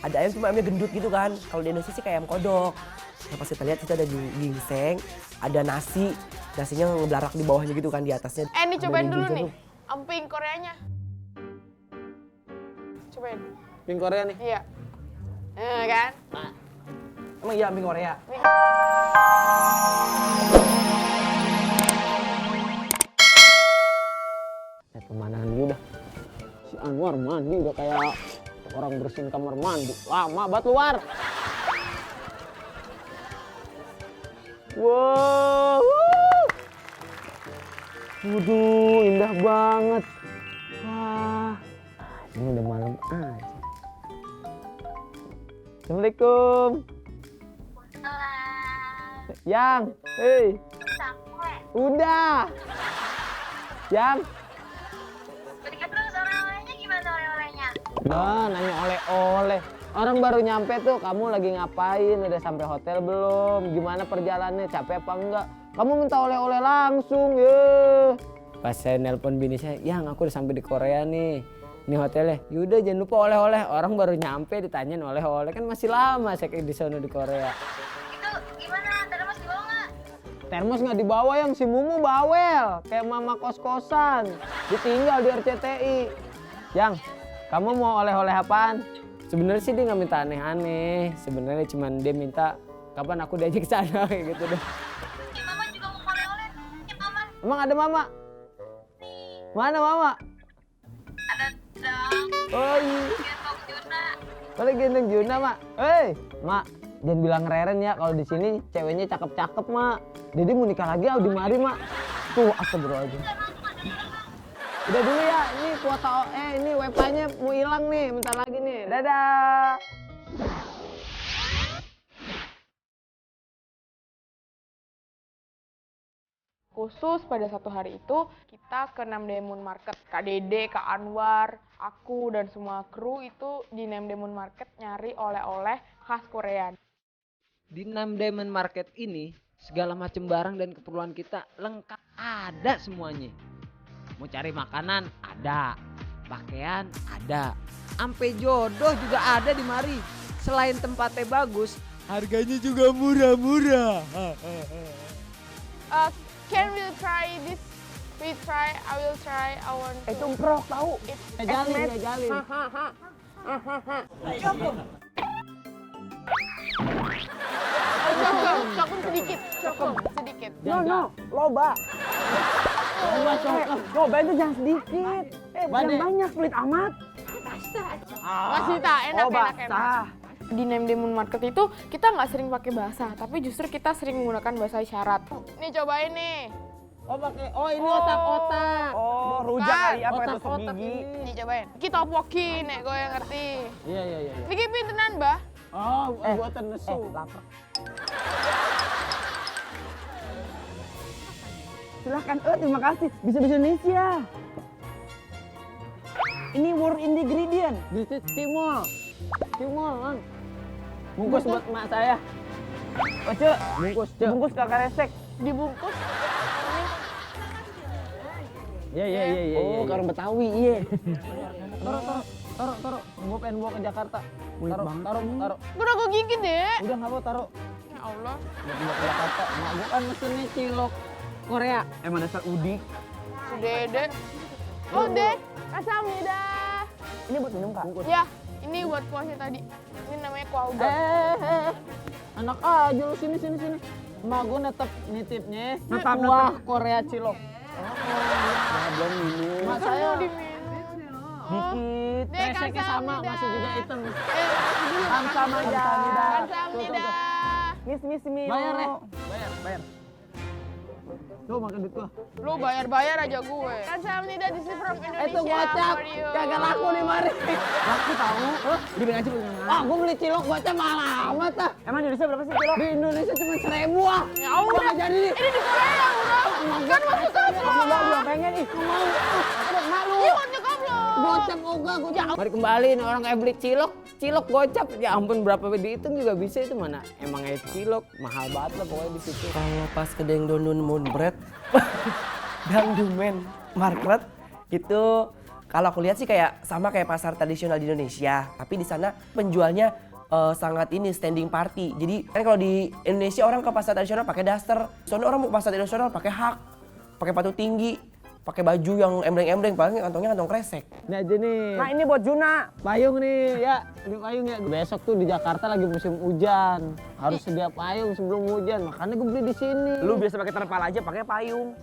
ada ayam cuma ayamnya gendut gitu kan. Kalau di Indonesia sih kayak ayam kodok. Nah pas kita lihat itu ada gingseng, ada nasi, nasinya ngeblarak di bawahnya gitu kan, di atasnya. Ini cobain ada dulu ginseng nih, tuh. emping Koreanya. Cobain. Pink Korea nih. Iya. Kan? Emang iya emping Korea? Kemana dulu dah. Si Anwar mandi udah kayak orang bersihin kamar mandi. Lama banget luar. Wow. Waduh, indah banget. Wah. Ini udah malam aja. Assalamualaikum. Yang, hei. Udah. Yang. Terus oleh-olehnya gimana oleh-olehnya? Nah, nanya oleh-oleh. Orang baru nyampe tuh, kamu lagi ngapain? Udah sampai hotel belum? Gimana perjalanannya? Capek apa enggak? Kamu minta oleh-oleh langsung, ya. Pas saya nelpon bini saya, yang aku udah sampai di Korea nih. Ini hotelnya. Yaudah jangan lupa oleh-oleh. Orang baru nyampe ditanyain oleh-oleh, kan masih lama saya di sana di Korea. Itu gimana? Terus dibawa nggak? Termos nggak dibawa, yang si Mumu bawel kayak mama kos-kosan, ditinggal di RCTI. Yang, kamu mau oleh-oleh apaan? Sebenarnya sih dia nggak minta aneh-aneh, sebenarnya cuman dia minta kapan aku diajak ke sana kayak gitu deh. Ya, mama juga mau oleh-oleh. Ya, mama. Emang ada mama? Mana mama? Ada dong. Oh iya, Gendong Juna. boleh gendong Juna mak. Mak, jangan bilang Reren ya, kalau di sini ceweknya cakep-cakep mak. Dede mau nikah lagi di mari mak. Tuh, astagfirullahaladzim. Udah dulu ya, ini kuota ini wifi-nya mau hilang nih, bentar lagi nih. Dadah. Khusus pada satu hari itu, kita ke Namdaemun Market. Kak Dede, Kak Anwar, aku, dan semua kru itu di Namdaemun Market nyari oleh-oleh khas Korea. Di Namdaemun Market ini segala macam barang dan keperluan kita lengkap, ada semuanya. Mau cari makanan ada, pakaian ada, ampe jodoh juga ada di mari. Selain tempatnya bagus, harganya juga murah-murah. Can we try this? I will try. I want to. Itu umprok tahu. Jalin. Cokum sedikit. No, loba. Loba itu jangan sedikit. Jangan banyak, pelit amat. Masih tak enak. Basah. Di Namdaemun Market itu kita nggak sering pakai bahasa, tapi justru kita sering menggunakan bahasa isyarat. Nih cobain nih. Ini otak-otak. Oh, rujak kali apa itu Otak-otak segigi. ini. Nih cobain. Kita opokin nek gue yang ngerti. Iya. Niki pintenan, Mbah. Oh, buatan nesu. Lapar. Silahkan, terima kasih. Bisa bahasa Indonesia. Ini word ingredient. This is Cimol, kan. Bungkus buat emak saya. Oh, Cek. Bungkus, Cek. Bungkus kakak resek. Dibungkus. Ini Iya. Oh, karung Betawi, iya. Taruh. Gue pengen bawa ke Jakarta. Taruh. udah gue gigit deh. Udah nggak apa taruh. Ya Allah. Buat bawa ke Jakarta. Mak gue kan mesinnya cilok Korea. Emang dasar udik. Dede. Oh, Dek. Kasamida. Ini buat minum, Kak. Ya, ini buat kuahnya tadi. Ini namanya kuah udang. Anak aja lu sini. Mak gue nitipnya Netep. kuah Korea cilok. Belum minum. Mak Kan saya mau diminum. Dikit. Dek, Reseknya sama, Kasamida. masih juga hitam. Kamsahamnida. Kasamida. Miss Mio. Bayar ya? Bayar. Tuh makan duit gua. Lu bayar aja gue. Kasamida, this is from Indonesia. Itu gocap, for you. kagak laku di mari. Laku tahu. Di aja bagaimana? Ah, gua beli cilok gocap mahal amat ah. Emang di Indonesia berapa sih kilo? Di Indonesia cuma 1.000 ah. Ya udah. Nggak jadi nih. Ini di Korea udah. Kan masuk kaplok. Belum pengen ih. Nggak mau. Aduh, malu. Iya, masuk kaplok. Gocap ogah, gocap. Mari kembaliin orang kayak beli cilok gocap. Ya ampun berapa dihitung juga bisa itu mana. Emang kayak cilok mahal banget lah pokoknya di situ. Kalau pas ke Dangdonun Moon Bread, Dangdumen Market itu Kalau aku lihat sih kayak sama kayak pasar tradisional di Indonesia, tapi di sana penjualnya sangat ini standing party. Jadi kan kalau di Indonesia orang ke pasar tradisional pakai daster, soalnya orang mau ke pasar tradisional pakai hak, pakai sepatu tinggi, pakai baju yang embreng-embreng, paling kantongnya kantong kresek. Ini aja nih. Nah ini buat Juna. Payung nih ya, ini payung ya. Besok tuh di Jakarta lagi musim hujan, harus sedia payung sebelum hujan. Makanya gue beli di sini. Lu biasa pakai terpal aja, pakai payung.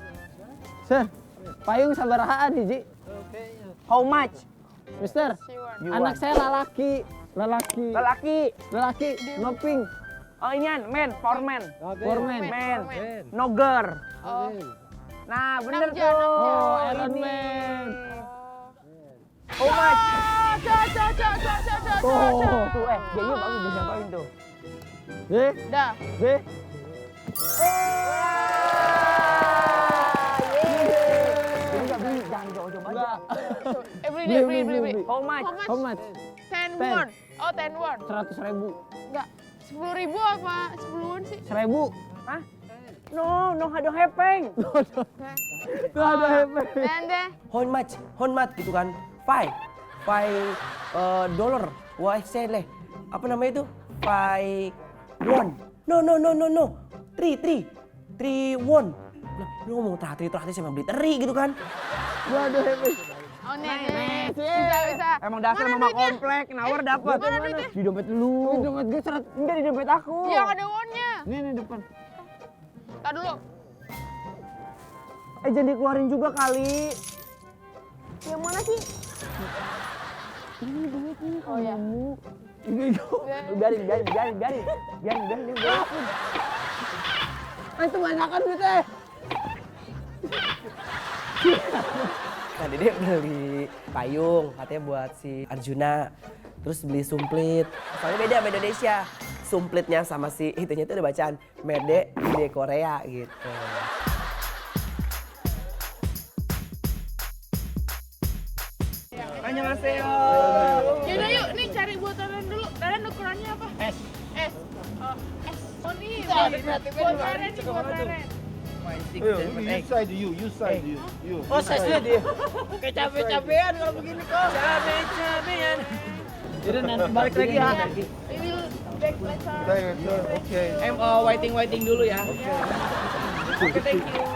Sir, payung sabarahaan nih, Ji. How much? Mister, You anak want? saya lelaki. Lelaki, no pink. Oh ini men, for men. Foreman. Men, no girl. Oh, Nah bener Namja, tuh. Oh, Namja. Iron Man. How much? Tuh, Dia bagus bisa poin tuh. Dah. Ini nggak beli, jangan jauh-jauh aja. Beli. How much? How much? 10 Ten. won. Oh, 10 won. 100.000. Enggak. 10.000 apa 10-an sih? 1.000. Hah? No, don't hepeng. Tuh ada hebat. Dan deh. How much gitu kan? Five dollar. Wah, saya leh. Apa namanya itu? 5 won. No. 3 won. Nah, lu ngomong terakhir saya mau beli teri gitu kan? Waduh hebat. Oh, nih. Bisa. Emang dasar Mana mama duitnya? komplek, nawar dapat. Mana duitnya? Di dompet lu. Ini dompet gue Enggak di dompet aku. Yang ada wonnya. Nih depan. Tar dulu. Jangan dikeluarin juga kali. Yang mana sih? Oh ya. Biarin. Itu banyakan duitnya. Nah, Dede beli payung katanya buat si Arjuna. Terus beli sumplit. Soalnya beda sama Indonesia. Sumplitnya sama si itunya itu ada bacaan Mede di Korea gitu. Annyeonghaseyo. Yaudah yuk, nih cari buat Daren dulu. Daren ukurannya apa? S. Oh, S. Oh nih, buat Daren nih, buat Daren. You side you. Oh, saya dia. Kayak capek-capean kalau begini kok. Capek-capean. Jadi nanti balik lagi ya. We will back later. Okay. Waiting dulu ya. Oke, thank you.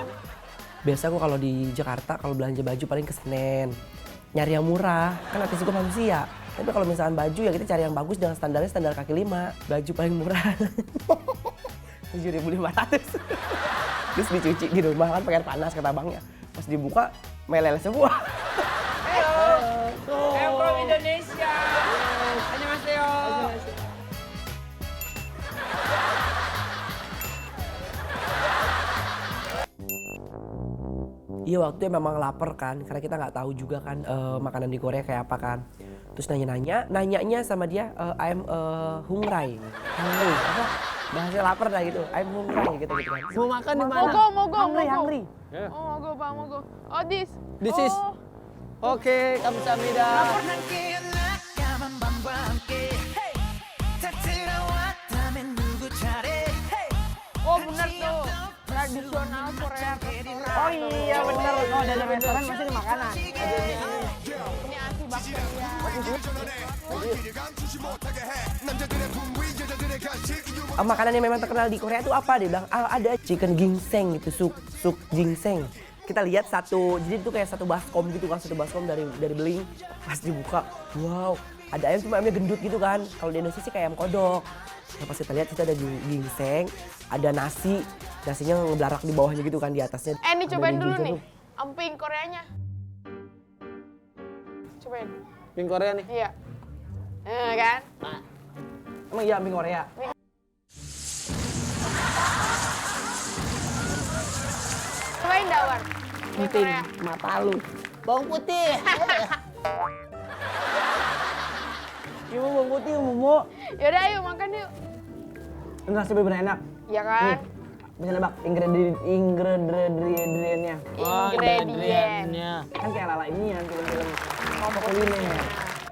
Biasa aku kalau di Jakarta kalau belanja baju paling ke Senen. Nyari yang murah, kan artis gue manusia. Tapi kalau misalkan baju ya kita cari yang bagus dengan standarnya standar kaki 5. Baju paling murah. 7.500. Terus dicuci di rumah kan pakai air panas kata abangnya. Pas dibuka meleleh semua. I'm from Indonesia. Annyeonghaseyo. Iya waktu itu memang lapar kan, karena kita nggak tahu juga kan makanan di Korea kayak apa kan. Terus nanyanya sama dia, I'm hungry, apa? Bahasa lapar lah gitu, I'm hungry gitu kan. Mau makan di mana? Mogo. Hungry. Oh, mogo, Bang, mogo. Oh, this. This is. Oh, Oke, kamsahamnida. oh bener tuh. Tradisional Korea restoran. Oh iya bener, kalau ada restoran pasti ada makanan. Ini antibakterial. Makanan yang memang terkenal di Korea itu apa? Dia bilang ada chicken ginseng gitu, sup ginseng. Kita lihat jadi itu kayak satu baskom gitu kan, satu baskom dari beling. Pas dibuka, wow, ada ayam cuma ayamnya gendut gitu kan. Kalau di Indonesia sih kayak ayam kodok. Nah, pas kita lihat itu ada ginseng, ada nasinya ngeblarak di bawahnya gitu kan, di atasnya. Ini ada cobain dulu ginseng nih. tuh. Emping Koreanya. Cobain. Pink Korea nih. Iya. Kan? Emang iya mie Korea? Cobain Dawar. Mie Penting Korea. mata lu. Bawang putih. Iya bawang putih, Momo. Yaudah ayo makan yuk. Nasi bener-bener enak. Iya kan? Bisa nebak ingredientnya. Ingredient. Kan kayak lala ini ya, film-film kuliner.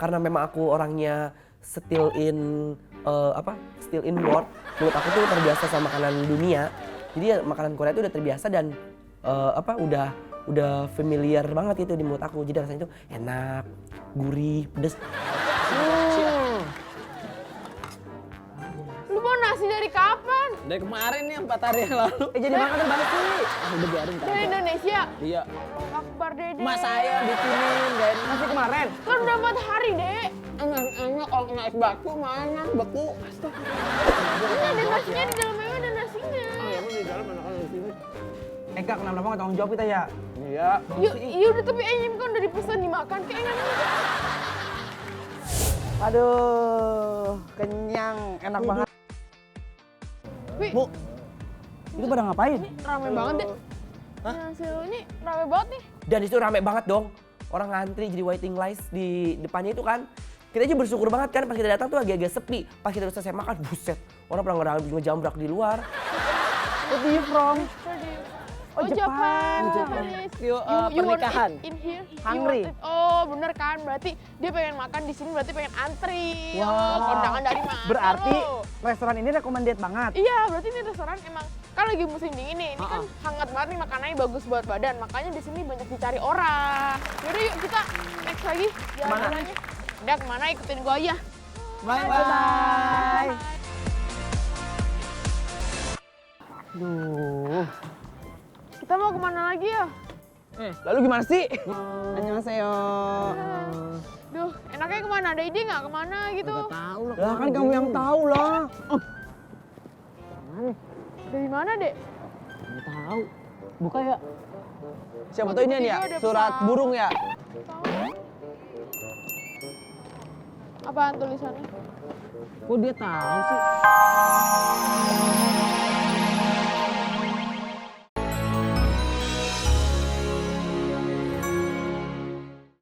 Karena memang aku orangnya still in word. Menurut aku tuh terbiasa sama makanan dunia. Jadi ya makanan Korea tuh udah terbiasa dan udah familiar banget itu di mulut aku. Jadi rasanya tuh enak, gurih, pedes. Lu mau nasi dari kapan? Dari kemarin nih 4 hari yang lalu. Jadi makan kan basi. Udah biarin Dari Indonesia? Iya. Allah Akbar, Dede. Mas saya bikinin dan Nasi kemarin. Kan udah 4 hari, Dek. enak kalau kena es batu mana beku. Ini ada nasinya, di dalam memang ada nasinya. Di dalam anak di sini. Kak, kenapa nggak tanggung jawab kita ya? Iya. Iya udah, tapi Enyim kan udah dipesan dimakan. Kayak enak aja. Aduh, kenyang, enak banget. Wih, Bu, itu pada ngapain? rame banget, Dek. Nasi lu ini rame banget nih. Dan itu rame banget dong. Orang ngantri jadi waiting list di depannya itu kan. Kita aja bersyukur banget kan pas kita datang tuh agak-agak sepi. Pas kita udah selesai makan, buset. Orang pada ngejambrak di luar. Where are you from? Oh, Japan. Japanese. You want Pernikahan. it in here? Hungry. You want it- Oh, bener kan? Berarti dia pengen makan di sini, berarti pengen antri. Wow. Oh, kondangan dari mana? Berarti lo? restoran ini recommended banget. Iya, berarti ini restoran emang kan lagi musim dingin nih. Ini kan hangat banget nih, makanannya bagus buat badan. Makanya di sini banyak dicari orang. Yaudah yuk kita next lagi. Jalan-jalannya. Udah kemana, ikutin gua aja. Bye-bye. Duh. Kita mau kemana lagi ya? Lalu gimana sih? Annyeonghaseyo. Duh, enaknya kemana? Ada ide nggak kemana gitu? Tahu lah. Lah kan kamu yang tahu lah. Dari mana, Dek? Nggak tahu. Buka ya. Siapa tahu ini ya? Ada Surat pesawat. burung ya? Tahu. Apaan tulisannya? Kok dia tahu sih?